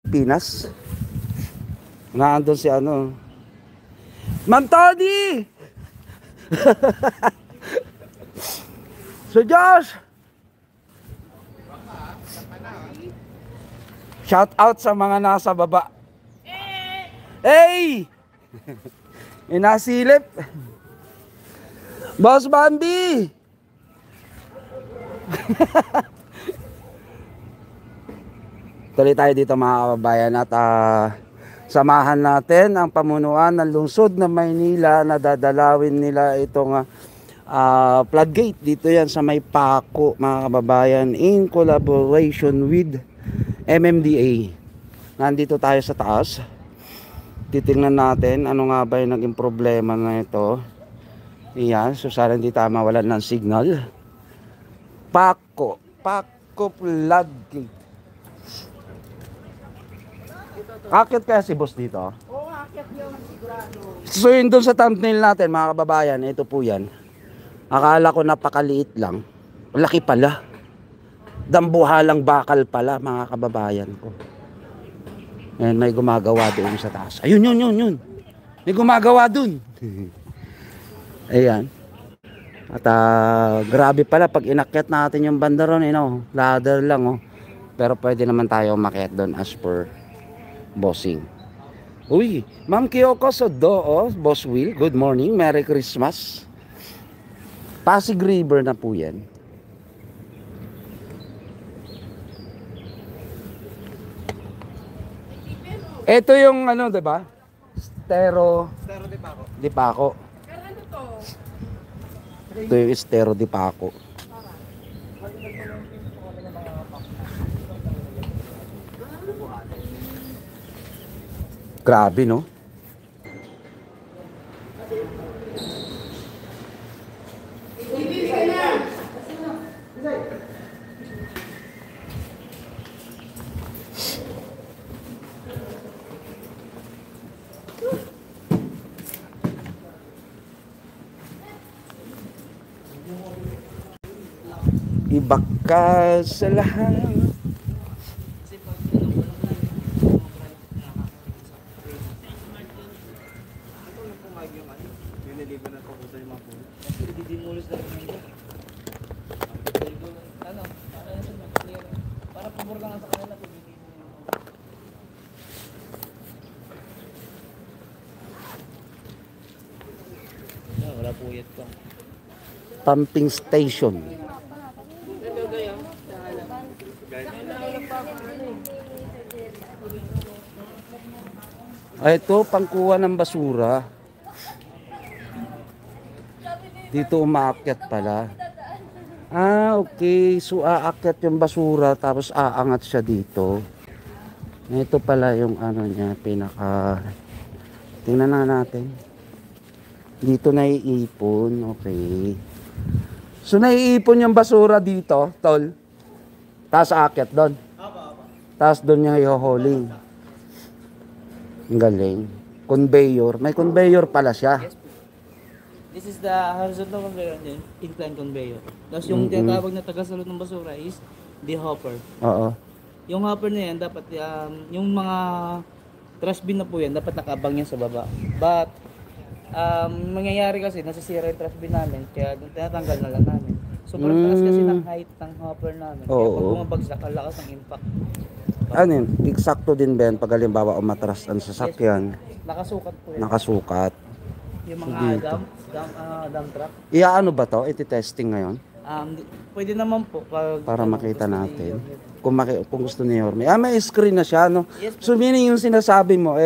Pinas. Naandun si ano. Ma'am Tony! So Josh! Shout out sa mga nasa baba. Hey! Inasilip. Boss Bambi! Tuloy tayo dito mga kababayan at samahan natin ang pamunuan ng lungsod ng Maynila na dadalawin nila itong floodgate. Dito yan sa may Paco mga kababayan in collaboration with MMDA. Nandito tayo sa taas. Titingnan natin ano nga ba yung naging problema na ito. Iyan, so sana hindi tayo mawalan ng signal. Paco floodgate. Akit kaya si boss dito? Oo, akit yun, sigurado. So yun dun sa thumbnail natin mga kababayan, ito po yan. Akala ko napakaliit lang. Laki pala. Dambuhalang bakal pala mga kababayan ko. Ayan, may gumagawa doon sa taas. Ayun, yun. May gumagawa doon. Ayan. At grabe pala pag inakyat natin yung banda ron, ladder lang oh. Pero pwede naman tayo umakyat doon as per bossing. Uy, Ma'am Kyoko Sodo, Boss Will, good morning, Merry Christmas. Pasig River na po yan. Ito yung ano, diba? Estero de Paco. Pero ano to? Ito yung Estero de Paco. Grabe, no? Iba ka sa lahat. Para pabor lang sa kanila. Wala po yet ko. Pumping station. Ito, pangkuha ng basura. Dito umaakyat pala. Okay. So, aakyat yung basura tapos aangat siya dito. Ito pala yung ano niya, pinaka... Tingnan na natin. Dito naiipon. Okay. So, naiipon yung basura dito, tol. Tapos aakyat doon. Tapos doon niya i-hauling. Ang galing. Conveyor. May conveyor pala siya. Yes, this is the horizontal conveyor and then incline conveyor. Tapos yung tinatawag na tagasalot ng basura is the hopper. Oo. Yung hopper na yan, dapat yung mga trash bin na po yan, dapat nakabang yan sa baba. But, mangyayari kasi, nasisira yung trash bin namin, kaya tinatanggal na lang namin. Sobrang taas kasi ng height ng hopper namin. Kaya pag bumabagsak, ang lakas ng impact. Ano yun? Eksakto din ba yan pag halimbawa umatras ang sasakyan? Nakasukat po yan. Nakasukat. Yung mga dump truck. Iaano ba to? Iti-testing ngayon? Pwede naman po. Para makita natin. Kung gusto ni Yorme. May screen na siya, no? Yes, so meaning yung sinasabi mo,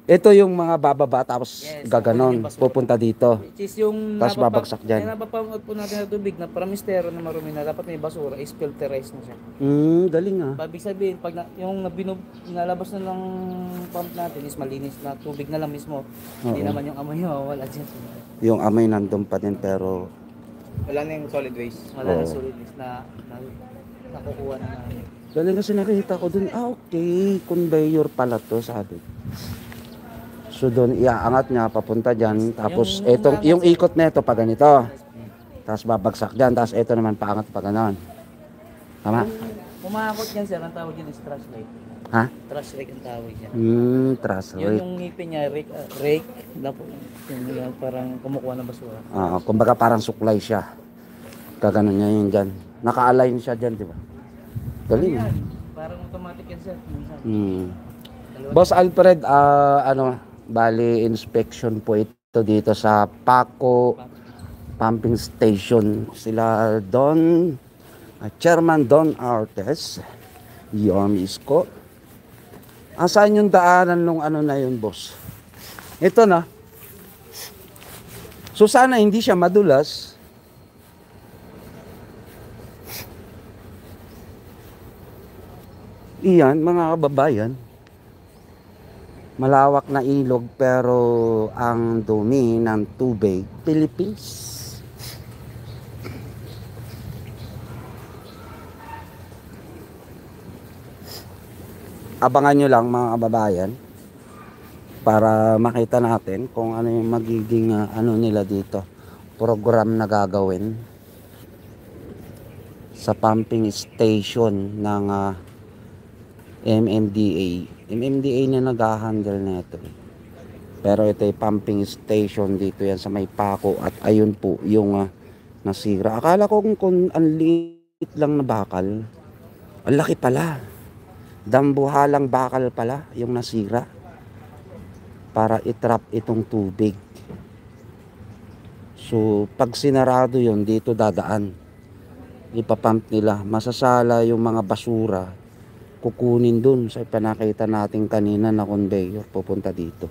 ito yung mga bababa tapos gaganon, pupunta dito. Which is yung tapos babagsak dyan. Napapamot po natin na tubig na para mistero na marumi na dapat may basura is filterized na siya. Galing ah. Ibig sabihin, pag yung nalabas na ng pump natin is malinis na tubig na lang mismo. Hindi naman yung amoy wala dyan. Yung amoy nandun pa din pero wala na yung solid waste. Wala na solid waste na nakukuha na namin. galing kasi nakita ko dun, okay, conveyor pala to, sabi. So doon iaangat niya papunta diyan tapos yung ikot nito pa ganito. Tapos babagsak diyan tapos ito naman paangat pa ganoon. Tama? Umaakot yan sir, ang tawag yun is trash light. Ha? Trash rake ang tawag niya. Trash Yun rate. yung ngipin niya, rake na po. Yung parang kumukuha ng basura. Kumbaga parang suklay siya. Kaganon niya yun dyan. Naka-align siya dyan, di ba? Galing. Yan. Parang automatic yan sir. Minsan. Boss Alfred, bali inspection po ito dito sa Paco Pumping Station. Sila Don, Chairman Don Artes, Yorme Isko. Saan yung daanan nung ano na yun, boss? Ito na. So sana hindi siya madulas. Iyan, mga kababayan. Malawak na ilog pero ang dumi ng tubig, Philippines. Abangan nyo lang mga kababayan para makita natin kung ano yung magiging ano nila dito, program na gagawin sa pumping station ng MMDA. MMDA na nag-handle nito. Pero ito ay pumping station dito yan sa may Paco at ayun po yung nasira. Akala ko kung ang liit lang na bakal. Ang laki pala. Dambuhalang bakal pala yung nasira para itrap itong tubig. So pag sinarado yun, dito dadaan. Ipapump nila. Masasala yung mga basura. Kukunin dun sa pinakita natin kanina na conveyor. Pupunta dito.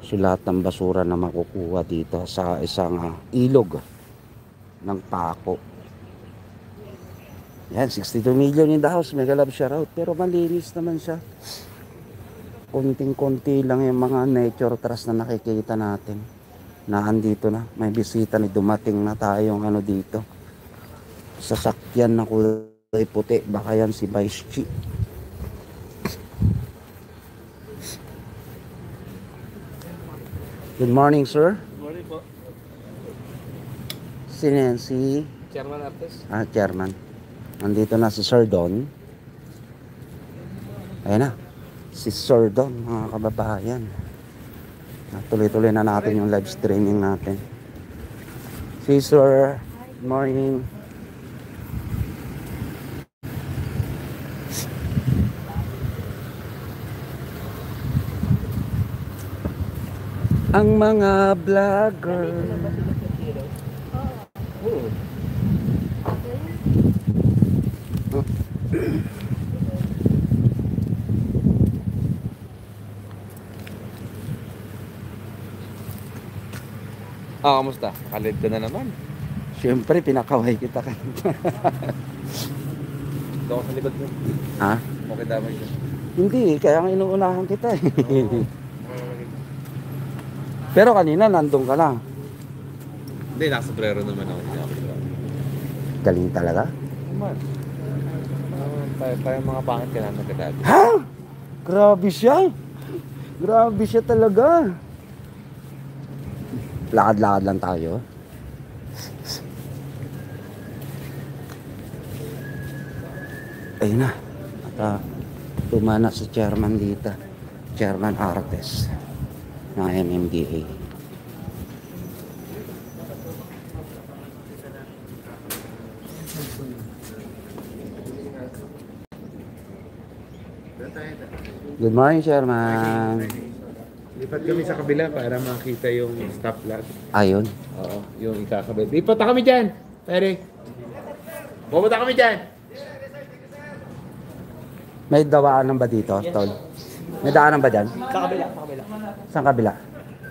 So lahat ng basura na makukuha dito sa isang ilog ng Paco. Yan, 62 million in the house. Mega love shout out. Pero malinis naman siya. Konting-konti lang yung mga nature trust na nakikita natin. Na andito na. May bisita ni dumating na tayong ano dito. Sasakyan na kulay puti. Baka yan si Vice Chi. Good morning, sir. Good morning po. Sino yan? Si Chairman Artes. Chairman. Nandito na si Sir Don. Ayan na. Si Sir Don, mga kababayan. Tuloy-tuloy na natin yung live streaming natin. Si Sir. Good morning. Ang mga vlogger. Kamusta? Kalid ka na naman. Siyempre, pinakaway kita kanina. Ito ako sa likod mo. Ha? Okay damay ka. Hindi, kaya nga inuunahan kita eh. Pero kanina, nandun ka na. Hindi, nakasobrero naman ako. Hindi ako sobrero. Galing talaga. Naman. Tayo mga pangit ka na nagkadali. Ha? Grabe siya. Grabe siya talaga. Lakad-lakad lang tayo. Ayun na. At tumana si chairman dito. Chairman Artes ng MMDA. Good morning, chairman. Lipat kami sa kabila para makita yung stop lot. Ayun. Oo, yung ikakabit. Lipat na kami dyan, pare. Pumunta kami dyan. May dawaanan ba dito, Tol? May daanan ba dyan? Sa kabila, sa kabila. Saan kabila?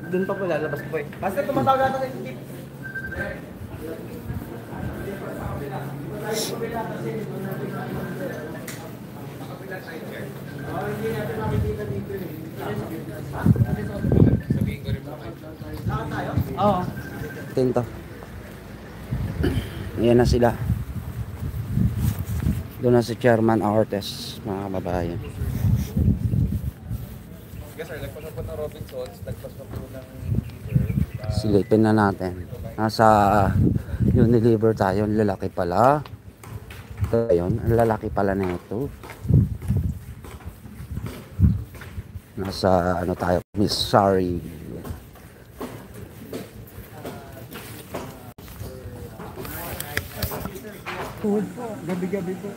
Doon pa po lalabas po eh. Basta tumatawag natin sa jeep. Oo. Tinto. Ayan na sila. Doon na si Chairman Artes, mga kababayan. Yes sir, nagpas na po ng Robinsons, nagpas na po ng Silipin na natin. Nasa Unilever tayo. Ang lalaki pala. Ito yun. Ang lalaki pala na ito. Nasa ano tayo, Miss Sorry. Tuhod po, gabi-gabi po.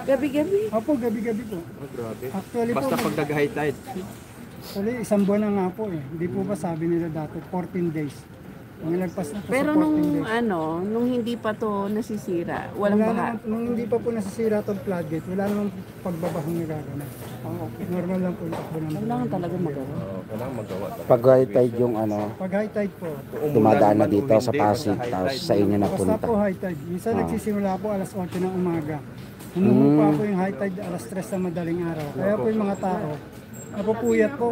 Gabi-gabi. Opo, gabi-gabi po. Grabe. Actually Basta po, pag nag-high tide. actually, isang buwan na nga po eh. Hindi po ba sabi nila dati, 14 days. Ang nagpas na po Pero sa 14 nung days. nung hindi pa to nasisira, walang Wala baha. naman, nung hindi pa po nasisira itong floodgate, wala namang pagbabahang nagagana. Normal lang po yung takbo ng Kailangan talaga magawa. Kailangan magawa. Pag high tide yung ano, Pag high tide po, dumadaan na dito sa Pasig, tapos sa inyo basta napunta. po high tide. Minsan Ah. nagsisimula po alas 8 ng umaga. Humuhupa po yung high tide alas 3 ng madaling araw. Kaya po yung mga tao, napupuyat po.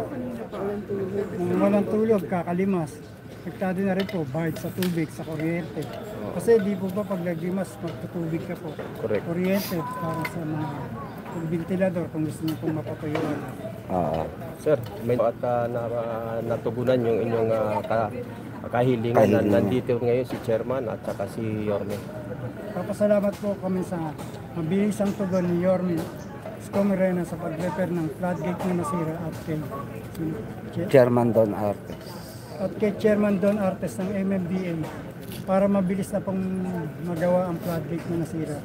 Nang walang tulog, kakalimas. Apektado na rin po, bahid sa tubig, sa kuryente. Kasi di po ba pag naglimas, magtutubig ka po. Correct. Kuryente para sa mga ventilador kung gusto niyo pong mapapayuan. Oo. Sir, may at natugunan yung inyong kahilingan na Kahilingan. nandito ngayon si Chairman at saka si Yorme. Papasalamat po kami sa mabilisang tugon ni Yorme Scomerena sa pag-repair ng floodgate na nasira Chairman Don Artes. at kay Chairman Don Artes ng MMDA para mabilis na pong magawa ang floodgate na nasira.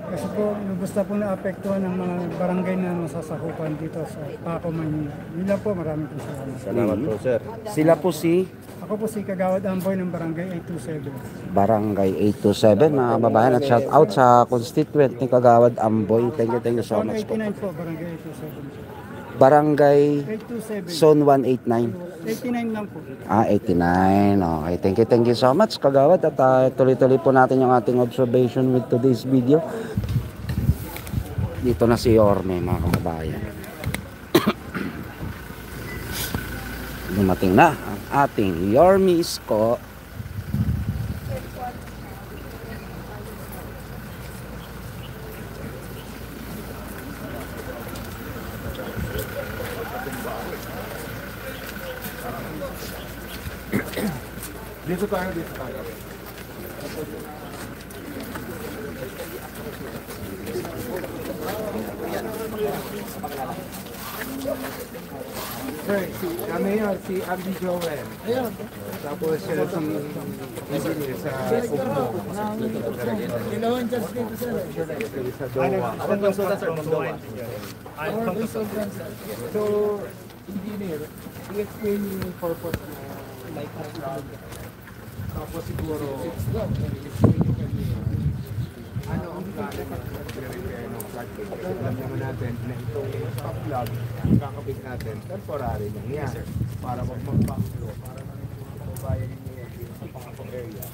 Kasi po, lubos na pong naapektuhan ng mga barangay na nasasakupan dito sa Paco, Manila. Yun lang po, maraming po salamat. Salamat po, sir. Sila po si Ako po si Kagawad Amboy ng Barangay 827. Barangay 827, mga kababayan, at shout out sa constituent ni Kagawad Amboy. Thank you so Zone much po. 89 po, Barangay 827. Barangay 827. Zone 189. 89 lang po. 89. Okay, thank you so much, Kagawad. At tuloy-tuloy po natin yung ating observation with today's video. Dito na si Yorme, mga kababayan. Dumating na ang ating Yorme Isko. Dito tayo, dito tayo. Sir, kami yun, si Abdi Joel. Tapos siya si engineer sa Ugmo. Sa Doha. Ako consultant sir from Doha. So, engineer, i-explain yung purpose mo. Like, tapos siguro, i-explain yung kanina. Ano ang plano pag-repair ng floodgate? Alam naman natin na itong top plug, kakabit natin, temporary lang yan. Para wag mag-backflow, para naman yung mga kababayan ninyo yan dito sa pangakong area,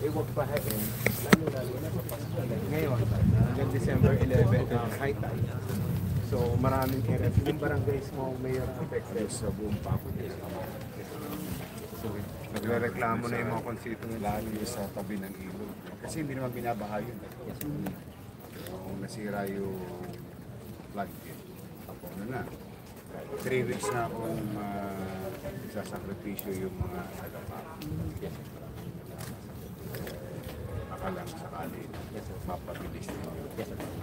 eh wag pahain, lalo-lalo na kapag ngayon, hanggang December 11, high tide. So maraming areas, yung barangays mo, mayor affected sa buong Paco. So, nagre-reklamo na yung mga constituent lalo sa tabi ng ilog. Kasi hindi naman binabaha yun. Kung nasira yung floodgate, ako na. 3 weeks na akong isasakripisyo yung mga tagapa. Akalang sakali mapabilis nyo.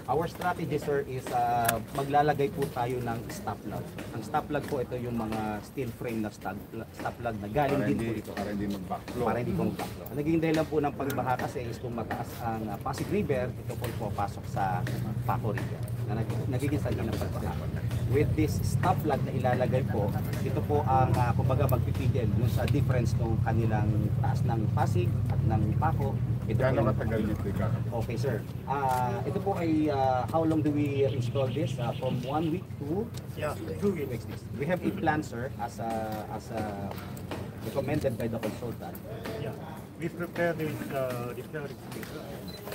Our strategy sir is maglalagay po tayo ng stop log. Ang stop log po ito yung mga steel frame na stop log na galing din po dito. Para hindi mag-backflow. Para hindi po mag-backflow. Ang naging dahilan po ng pagbaha kasi is kung mataas ang Pasig River, ito po pumapasok sa Paco River na nagiging sanhi ng pagbaha. With this stop log na ilalagay po, ito po ang kumbaga magpipigil dun sa difference ng kanilang taas ng Pasig at ng Paco. Ito po Gano'ng yung- katagal nito ikakabit? Okay sir. Ito po ay how long do we install this? From 1 week to 2 weeks. We have a plan sir as a recommended by the consultant. Yeah, we prepare this repair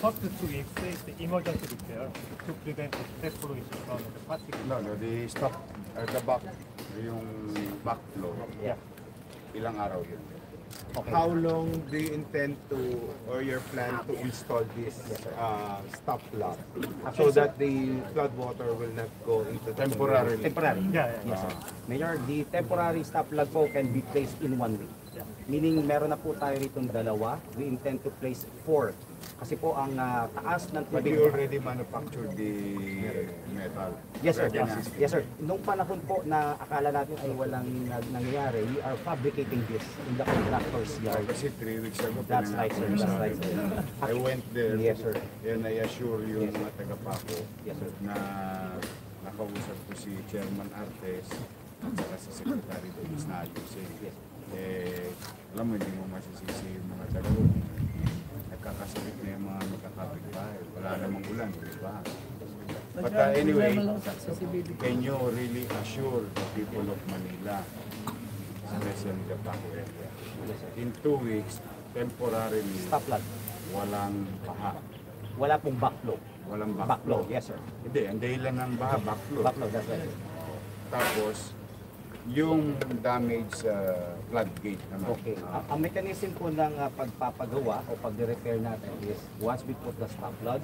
first 2 weeks is the emergency repair to prevent the stress pollution from the plastic. No, the stop, the back, yung backflow. Yeah. Ilang araw yun? Okay. How long do you intend to, or your plan to install this stop lock so that the flood water will not go into temporarily? Temporary. Yeah, yeah. Yes sir. Mayor, the temporary stop log po can be placed in 1 week. Meaning meron na po tayo rito dalawa. We intend to place 4. Kasi po ang taas ng But tubig. you already manufactured the metal. Yes sir, Ready na. yes sir. Nung panahon po na akala natin ay walang nangyayari, we are fabricating this in the contractor's yard. Kasi 3 weeks ago, That's right sir, that's right sir. I went there. Yes sir. And I assure you, mga taga-Paco, Yes sir. na nakausap ko si Chairman Artes at saka si Secretary Domis na ayusin. Eh, alam mo, hindi mo masisisi yung mga taga nagkakasabit na yung mga magkakapit-bahay. Wala namang ulan, di ba? But anyway, can you really assure the people of Manila, especially the Paco area, in 2 weeks, temporarily, Stop flood. walang baha, Wala pong backflow. walang Backflow, backflow. yes sir. Hindi, ang dahilan ng baha, backflow. Backflow, that's right sir. Tapos, yung damage sa floodgate naman. Okay. Ang mechanism po ng pagpapagawa o pag-repair natin is once we put the stop flood,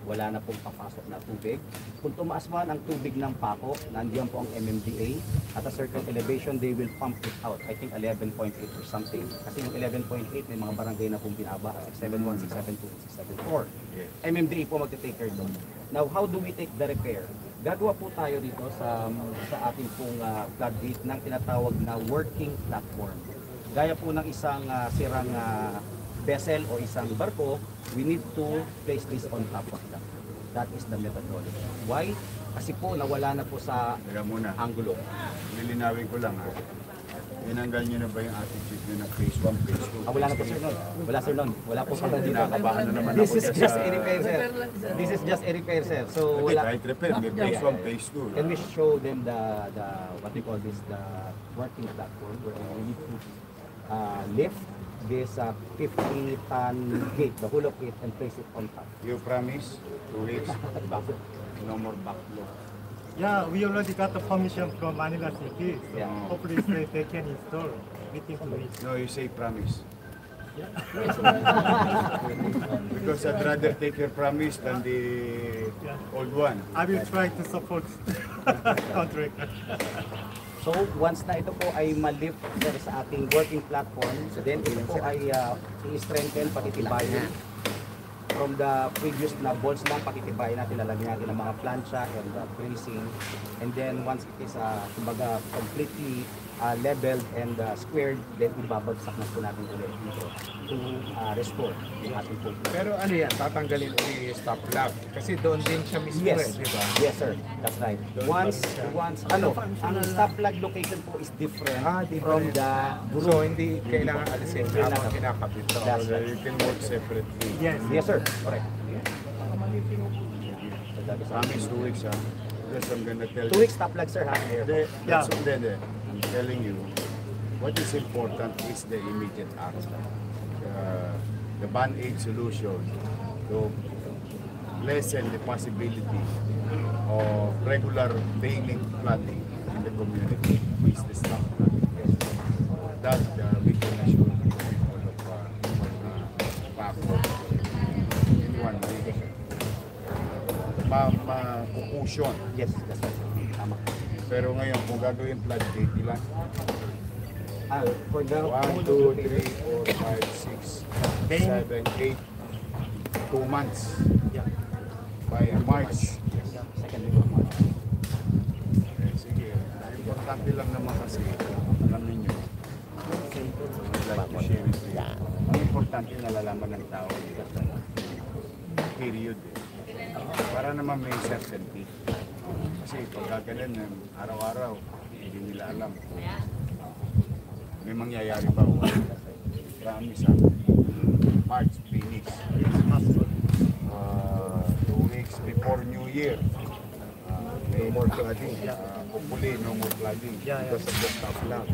wala na pong papasok na tubig. Kung tumaas man ang tubig ng Paco, nandiyan po ang MMDA. At a certain elevation, they will pump it out. I think 11.8 or something. Kasi yung 11.8, may mga barangay na pong binaba. 671, 672, 674. Yes. MMDA po magte-take care doon. Now, how do we take the repair? Gagawa po tayo dito sa ating pong floodgate ng tinatawag na working platform. Gaya po ng isang sirang vessel o isang barko, we need to place this on top of that. That is the methodology. Why? Kasi po nawala na po sa Teka muna, angulo. lilinawin ko lang ha. Tinanggal niyo na ba yung attitude niyo na phase 1, phase 2? Wala na po sir nun. Wala sir nun. Wala po sir dito. Kinakabahan na naman This ako is dyan just sa- a repair sir. This is just a repair sir. So Hindi, wala. kahit repair, may phase 1, phase 2. Can we show them the what we call this, the working platform where we need to lift this 50-ton gate, the whole of it, and place it on top. You promise 2 weeks, no more backflow. Yeah, we already got the permission from Manila City. So Yeah. hopefully they can install within 2 weeks. No, you say promise. Because I'd rather take your promise than the old one. I will try to support contract. So once na ito po ay ma-lift sir, sa ating working platform, so then ito po ay i-strengthen, patitibayin. From the previous na bolts lang, pakitibayin natin, lalagyan natin ng mga plancha and bracing. And then once it is kumbaga completely leveled and squared, then ibabagsak na po natin ulit dito to restore yung ating pool. Pero ano yan, tatanggalin ulit yung stop lock. Kasi doon din siya mismo Yes, di ba? yes sir, that's right. Once, ang stop plug location po is different, from the group. So hindi kailangan alisin habang kinakabit to. That's right. You can work separately. Yes. Yes sir, correct. Promise 2 weeks ha. Because I'm gonna tell 2 weeks stop plug sir ha. Hindi, that's hindi. I'm telling you, what is important is the immediate act. The band-aid solution to lessen the possibility of regular daily flooding in the community is the stop flood. That we can assure the people of Paco in 1 week. Mapupusion. Yes, that's right. Tama. Pero ngayon, kung gagawin floodgate, ilan? For the 1, 2, 3, 4, 5, 6, 7, 8, 2 months. By March. second week of March. Sige, importante lang naman kasi, alam ninyo, I'd like to share it with you. Ang importante nalalaman ng tao, period. Para naman may certainty. Kasi pag ganun, araw-araw, hindi nila alam. May mangyayari ba? Promise ha. March, finish. 2 weeks before New Year. No more flooding. Hopefully, no more flooding. Because of the stop flood.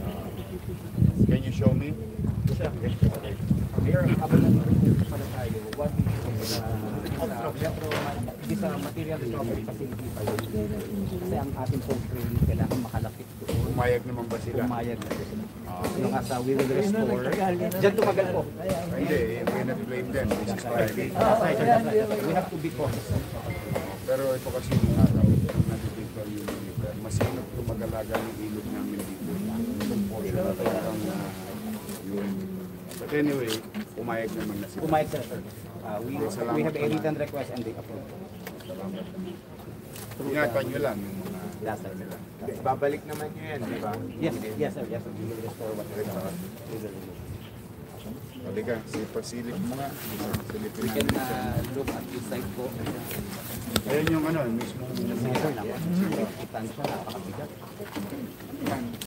Can you show me? Mayor, habang nandito pala tayo, what is this material recovery facility pa yun? Kasi ang ating pong training kailangan makalapit doon. Pumayag naman ba sila? Pumayag na sila. Yung asa, we will restore. Diyan tumagal po. Hindi, we cannot blame them. This is private. That's right. We have to be cautious. Pero ito kasi yung araw, nandito yung river. Masinop tumagalaga ng ilog namin dito. Itong portion na talagang But anyway, pumayag naman na sila. Pumayag sila, sir. We have a written request and they approve. Ingatan nyo lang yung mga Yes, sir. Babalik naman nyo yan, di ba? Yes, yes, sir. Yes, sir. We will restore what is Halika, silip mo nga. Silipin We can natin. look at this side po. Ayan yung ano, mismo. Sir, naman. Kita siya, napakabigat.